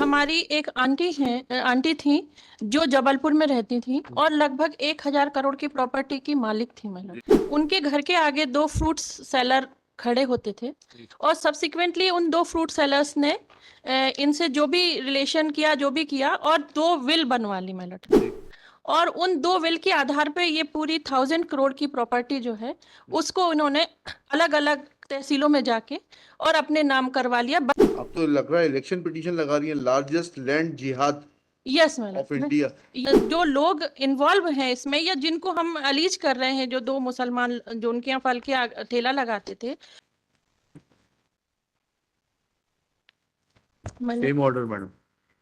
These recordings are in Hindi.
हमारी एक आंटी थी जो जबलपुर में रहती थी और लगभग 1,000 करोड़ की प्रॉपर्टी की मालिक थी मैडम। उनके घर के आगे 2 फ्रूट्स सेलर खड़े होते थे और सब्सिक्वेंटली उन 2 फ्रूट सेलर्स ने इनसे जो भी रिलेशन किया, जो भी किया, और 2 विल बनवा ली मैडम। और उन 2 विल के आधार पे ये पूरी 1,000 करोड़ की प्रॉपर्टी जो है उसको उन्होंने अलग अलग तहसीलों में जाके और अपने नाम करवा लिया। अब तो लग रहा है इलेक्शन पिटीशन लगा रही है, लार्जेस्ट लैंड जिहाद यस मैडम ऑफ इंडिया। जो लोग इन्वॉल्व हैं इसमें या जिनको हम अलीज कर रहे हैं, जो 2 मुसलमान जो उनके यहाँ फल के ठेला लगाते थे। सेम ऑर्डर मैडम,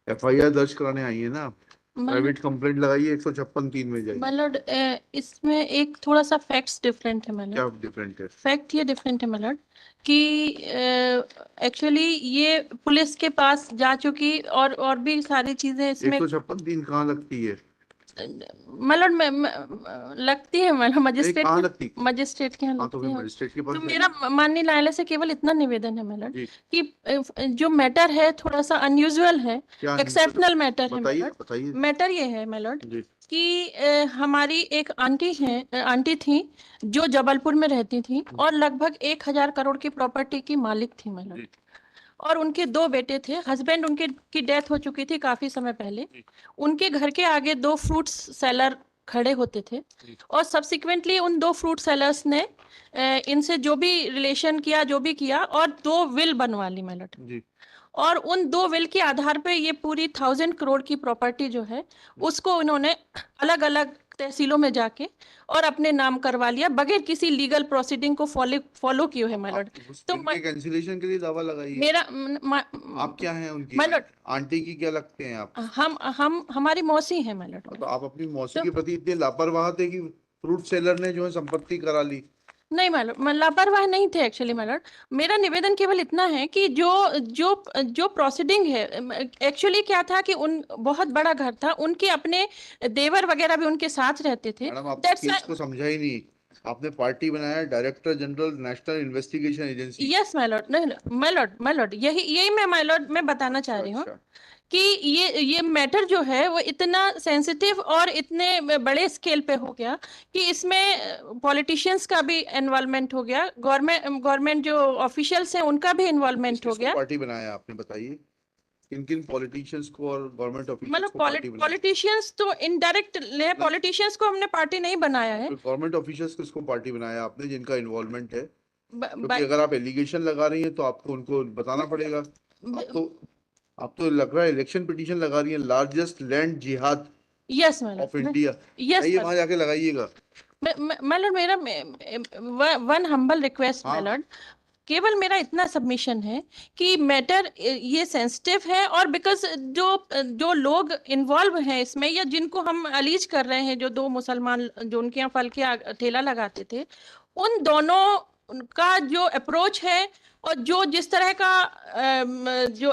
एफआईआर दर्ज कराने आई है ना, प्राइवेट कंप्लेंट लगाइए 156(3) में जाइए। मतलब इसमें एक थोड़ा सा फैक्ट्स डिफरेंट है मैडम। क्या डिफरेंट है? फैक्ट ये डिफरेंट है मैडम कि एक्चुअली ये पुलिस के पास जा चुकी और भी सारी चीजें इसमें 156(3) कहाँ लगती है? मतलब लगती है मैडम मजिस्ट्रेट कहाँ लगती? मजिस्ट्रेट के यहाँ तो लगती है। मजिस्ट्रेट के पास तो मेरा माननीय न्यायालय से केवल इतना निवेदन है मैडम जी। कि जो मैटर है थोड़ा सा अनयूजुअल है, एक्सेप्शनल मैटर है बताइए। मैटर ये है मैलॉर्ड कि हमारी एक आंटी थी जो जबलपुर में रहती थी और लगभग 1,000 करोड़ की प्रॉपर्टी की मालिक थी मैडम। और उनके 2 बेटे थे। हस्बैंड उनके की डेथ हो चुकी थी काफी समय पहले। उनके घर के आगे 2 फ्रूट्स सेलर खड़े होते थे और सब्सिक्वेंटली उन 2 फ्रूट सेलर्स ने इनसे जो भी रिलेशन किया, जो भी किया, और 2 विल बनवा ली मैडम। और उन 2 विल के आधार पे ये पूरी 1,000 करोड़ की प्रॉपर्टी जो है उसको उन्होंने अलग अलग तहसीलों में जाके और अपने नाम करवा लिया बगैर किसी लीगल प्रोसीडिंग को फॉलो किए है मैलॉर्ड। तो कैंसिलेशन के लिए दावा लगाइए। मेरा आप क्या हैं उनकी? मैलॉर्ड आंटी की क्या लगते हैं आप? हम हमारी मौसी हैं मैलॉर्ड। तो आप अपनी मौसी के प्रति इतने लापरवाह थे कि फ्रूट सेलर ने जो है संपत्ति करा ली? नहीं मैडम, मैं लापरवाह नहीं थे एक्चुअली मैडम। मेरा निवेदन केवल इतना है कि जो जो जो प्रोसीडिंग है, एक्चुअली क्या था कि उन बहुत बड़ा घर था, उनके अपने देवर वगैरह भी उनके साथ रहते थे। मैडम आप केस को समझा ही नहीं। आपने पार्टी बनाया director general national investigation agency. Yes my Lord, नहीं माय लॉर्ड, यही मैं माय लॉर्ड मैं बताना चाह रही हूँ कि ये मैटर जो है वो इतना सेंसिटिव और इतने बड़े स्केल पे हो गया कि इसमें पॉलिटिशियंस का भी इन्वॉल्वमेंट हो गया, गवर्नमेंट जो ऑफिशियल्स हैं उनका भी इन्वॉल्वमेंट हो गया। पार्टी बनाया आपने, बताइए किन किन पॉलिटिशियंस को और गवर्नमेंट ऑफिशियल्स को पार्टी बनाया? पॉलिटिशियंस तो इनडायरेक्ट ले, पॉलिटिशियंस को हमने पार्टी नहीं बनाया है। गवर्नमेंट ऑफिशियल्स किसको पार्टी बनाया आपने जिनका इन्वॉल्वमेंट है? क्योंकि अगर आप एलिगेशन लगा रही हैं तो आपको उनको बताना पड़ेगा। आप तो लग रहा है इलेक्शन पिटीशन लगा रही है, लार्जेस्ट लैंड जिहाद यस मैडम ऑफ इंडिया। ये वहां जाके लगाइएगा। मैलॉर्ड मेरा वन हम्बल रिक्वेस्ट मैलॉर्ड, केवल मेरा इतना सबमिशन है कि मैटर ये सेंसिटिव है और बिकॉज जो लोग इन्वॉल्व हैं इसमें या जिनको हम अलीज कर रहे हैं, जो 2 मुसलमान जो उनके यहाँ फल के ठेला लगाते थे, उन दोनों का जो अप्रोच है और जो जिस तरह का जो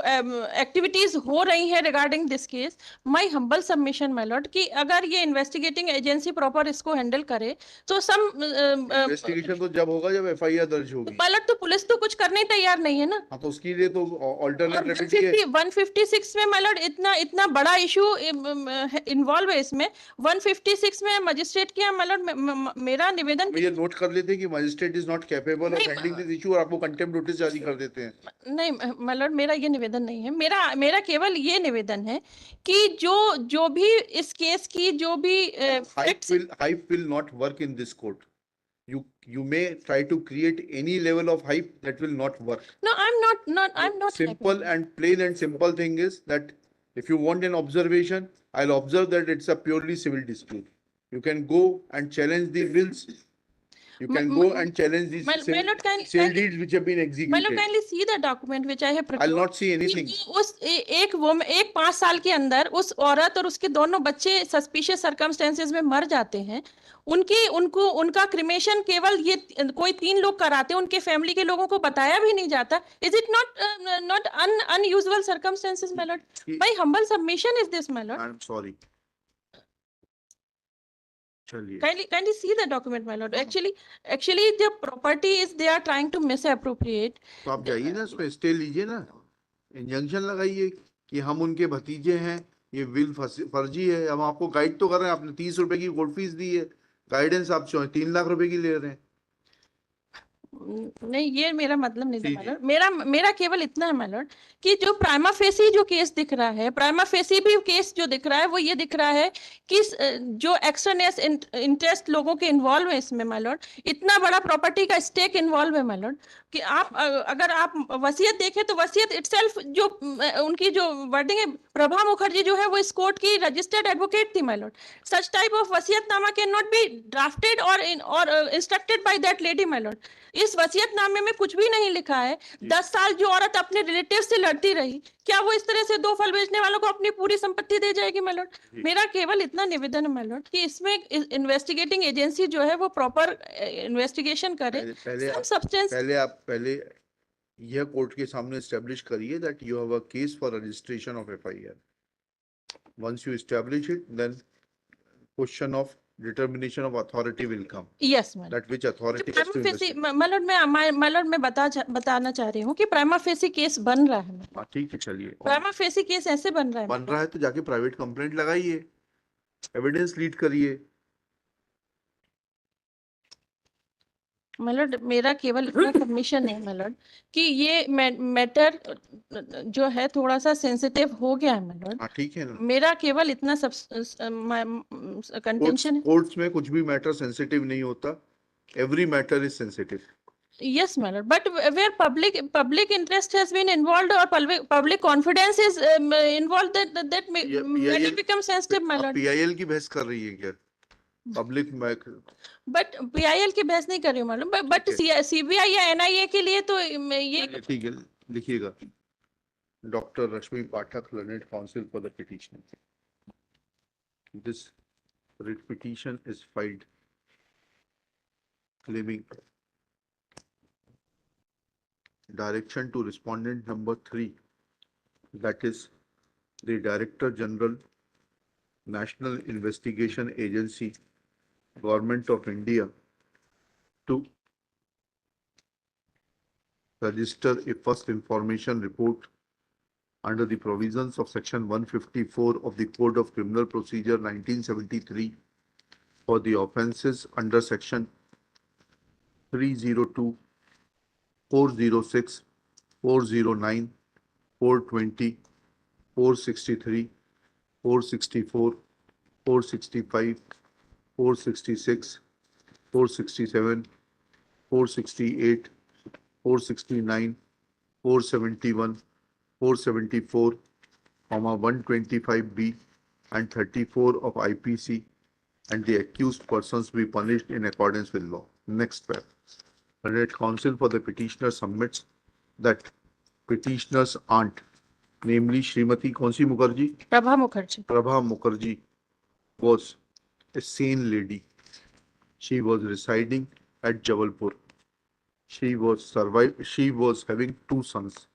एक्टिविटीज हो रही है regarding this case, my humble submission my Lord कि अगर ये इन्वेस्टिगेटिंग एजेंसी प्रॉपर इसको हैंडल करे तो सम इन्वेस्टिगेशन तो जब होगा जब एफआईआर दर्ज होगी। पायलट तो पुलिस तो कुछ करने तैयार नहीं है ना। हाँ, तो उसके लिए तो ऑल्टरनेट रेमेडी है। 156 में माय लॉर्ड इतना बड़ा इशू इन्वॉल्व है इसमें। 156 में मजिस्ट्रेट किया माय लॉर्ड। मेरा निवेदन ये नोट कर लेते हैं कि magistrate is not capable of handling this issue और आपको कंटेम्प्ट नोटिस जारी कर देते हैं। नहीं माय लॉर्ड, मेरा ये निवेदन नहीं है। मेरा केवल ये निवेदन है कि जो भी इस केस की जो भी hype will not work in this court. You may try to create any level of hype that will not work. No, I'm not simple happy. And plain and simple thing is that if you want an observation, I'll observe that it's a purely civil dispute. You can go and challenge the wills. You can go and challenge these sale deeds which have been executed. Milo, kindly see the document which I have prepared. I'll not see anything. उस एक 5 साल के अंदर उस औरत और उसके दोनों बच्चे सस्पिशियस सर्कमस्टेंसेस में मर जाते हैं। उनका क्रिमेशन केवल ये कोई 3 लोग कराते हैं, उनके फैमिली के लोगों को बताया भी नहीं जाता। Is it not unusual circumstances my Lord? My humble submission is this my Lord. I am sorry. Kindly see the document my lord. Actually the property is they are trying to misappropriate. तो आप जाइए ना, उसमें स्टे लीजिए ना, इंजंक्शन लगाइए कि हम उनके भतीजे हैं, ये विल फर्जी है। हम आपको गाइड तो कर रहे हैं, आपने 30 रुपए की कोर्ट फीस दी है, गाइडेंस आप 3 लाख रुपए की ले रहे हैं। नहीं, ये मेरा मतलब नहीं था मैलॉर्ड। मेरा केवल इतना है मैलॉर्ड कि जो प्राइमा फेसी जो केस दिख रहा है, प्राइमा फेसी भी केस जो दिख रहा है वो ये दिख रहा है कि जो एक्सटर्नेस इंटरेस्ट लोगों के इन्वॉल्व है इसमें मैलॉर्ड, इतना बड़ा प्रॉपर्टी का स्टेक इन्वॉल्व है मैलॉर्ड, कि आप अगर आप वसीयत देखें तो वसीयत इटसेल्फ जो उनकी जो वर्डिंग है, प्रभा मुखर्जी जो है वो इस कोर्ट की रजिस्टर्ड एडवोकेट थी मैलॉर्ड। सच टाइप ऑफ वसीयतनामा कैन नॉट बी ड्राफ्टेड और instructed by that lady my lord. इस वसीयतनामे में कुछ भी नहीं लिखा है। 10 साल जो औरत अपने रिलेटिव से लड़ती रही, क्या वो इस तरह से 2 फल बेचने वालों को अपनी पूरी संपत्ति दे जाएगी मैलॉर्ड? मेरा केवल इतना निवेदन है मैलॉर्ड कि इसमें इन्वेस्टिगेटिंग एजेंसी जो है वो प्रॉपर इन्वेस्टिगेशन करे। पहले यह कोर्ट के सामने एस्टेब्लिश करिए that you have a case for registration of FIR. Once you establish it, then question of determination of authority will come. Yes, madam. That which authority has to investigate. मैलॉर्ड मैं बताना चाह रही हूँ कि प्राइमा फेसी केस बन रहा है। हाँ ठीक है, चलिए। प्राइमा फेसी केस ऐसे बन रहा है तो जाके प्राइवेट कंप्लेंट लगाइए, एविडेंस लीड करिए। मैलॉर्ड मेरा केवल इतना सबमिशन है मैलॉर्ड कि ये मैटर जो है थोड़ा सा सेंसिटिव हो गया है मैलॉर्ड। हाँ ठीक है ना, मेरा केवल इतना सब कंटेंशन है। कोर्ट्स में कुछ भी मैटर सेंसिटिव नहीं होता, every matter is sensitive. Yes, my lord. But where public interest has been involved or public confidence is involved, that matter becomes sensitive, my lord. PIL की बहस कर रही है क्या? पब्लिक बट PIL की बहस नहीं कर रही हूँ मालूम, बट CBI या NIA के लिए तो ये ठीक है, लिखिएगा। Doctor Rashmi Pathak, learned council for the petition. This writ petition is filed claiming direction to respondent number 3, that is the Director General, National Investigation Agency, Government of India, to register a first information report under the provisions of section 154 of the Code of Criminal Procedure 1973 for the offences under section 302, 406, 409, 420, 463, 464, 465, 466, 467, 468, 469, 471, 474, 125B and 34 of IPC, and the accused persons be punished in accordance with law. Next paragraph. Learned counsel for the petitioner submits that petitioner's aunt, namely Srimati Konsi Mukherjee? Prabha Mukherjee was a sane lady. She was residing at Jabalpur. She was having 2 sons.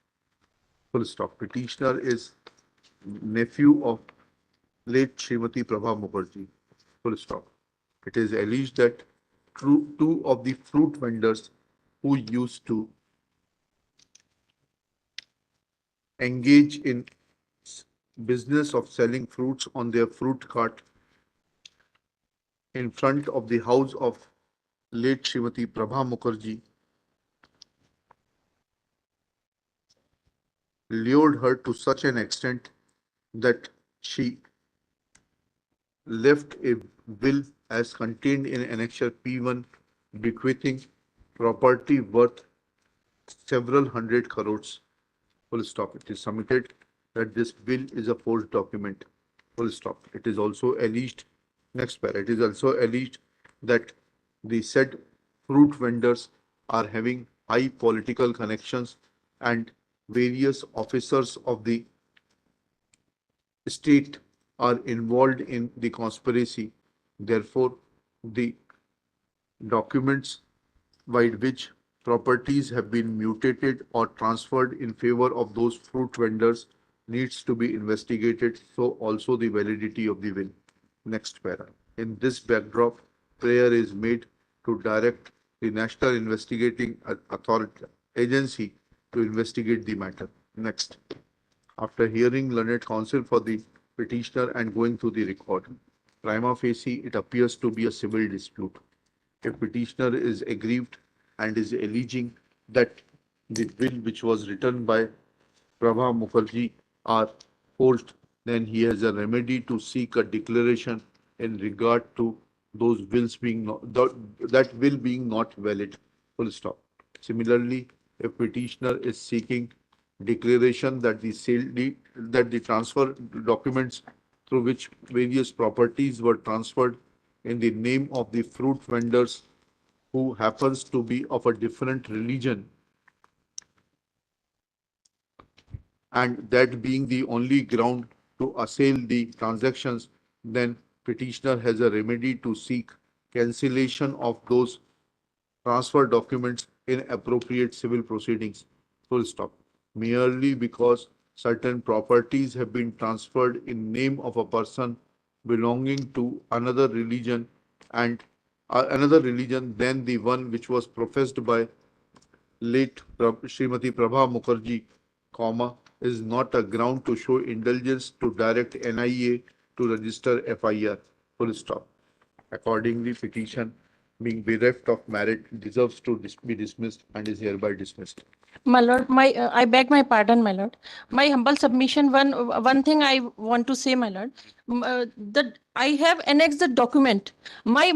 Full stop. Petitioner is nephew of late Srimati Prabha Mukherjee. Full stop. It is alleged that 2 of the fruit vendors who used to engage in business of selling fruits on their fruit cart in front of the house of late Srimati Prabha Mukherjee lured her to such an extent that she left a will as contained in Annexure P1 bequeathing property worth several hundred crores. Full stop. It is submitted that this bill is a forged document. Full stop. It is also alleged, next paragraph, it is also alleged that the said fruit vendors are having high political connections and various officers of the state are involved in the conspiracy. Therefore, the documents by which properties have been mutated or transferred in favor of those fruit vendors needs to be investigated, so also the validity of the will. Next para. In this backdrop, prayer is made to direct the National Investigating Authority Agency to investigate the matter. Next. After hearing learned counsel for the petitioner and going through the record, prima facie it appears to be a civil dispute. If petitioner is aggrieved and is alleging that the will which was written by Prabha Mukherjee are forged, then he has a remedy to seek a declaration in regard to those wills being not, that will being not valid. Full stop. Similarly, if petitioner is seeking declaration that the sale deed, that the transfer documents through which various properties were transferred in the name of the fruit vendors who happens to be of a different religion, and that being the only ground to assail the transactions, then petitioner has a remedy to seek cancellation of those transfer documents in appropriate civil proceedings. Full stop. Merely because certain properties have been transferred in name of a person belonging to another religion and another religion than the one which was professed by late Srimati Prabha Mukherjee, is not a ground to show indulgence to direct NIA to register FIR. Full stop. Accordingly, petition being bereft of merit deserves to be dismissed and is hereby dismissed. My lord, I beg my pardon, my lord. My humble submission. One thing I want to say, my lord, that I have annexed the document. My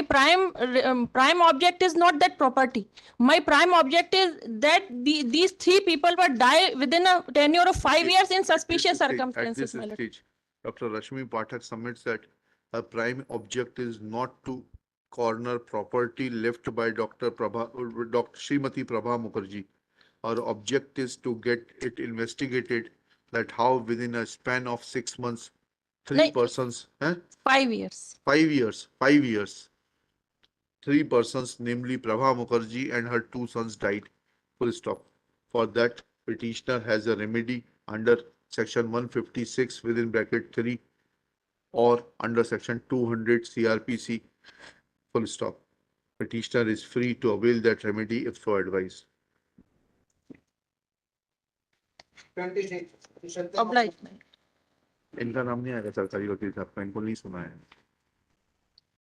prime object is not that property. My prime object is that these three people were die within a tenure of 5 years in suspicious circumstances, my lord. Stage, Dr. Rashmi Pathak submits that her prime object is not to corner property left by Dr. Srimati Prabha Mukherjee. Our object is to get it investigated that how within a span of 6 months, three persons, 5 years. 5 years, three persons, namely Prabha Mukherjee and her two sons died. Full stop. For that, petitioner has a remedy under section 156 within bracket 3 or under section 200 CRPC. Full stop. Petitioner is free to avail that remedy if so advised. 26. Obliged. इनका नाम नहीं आएगा सरकारी वकील साहब का, इनको नहीं सुना है.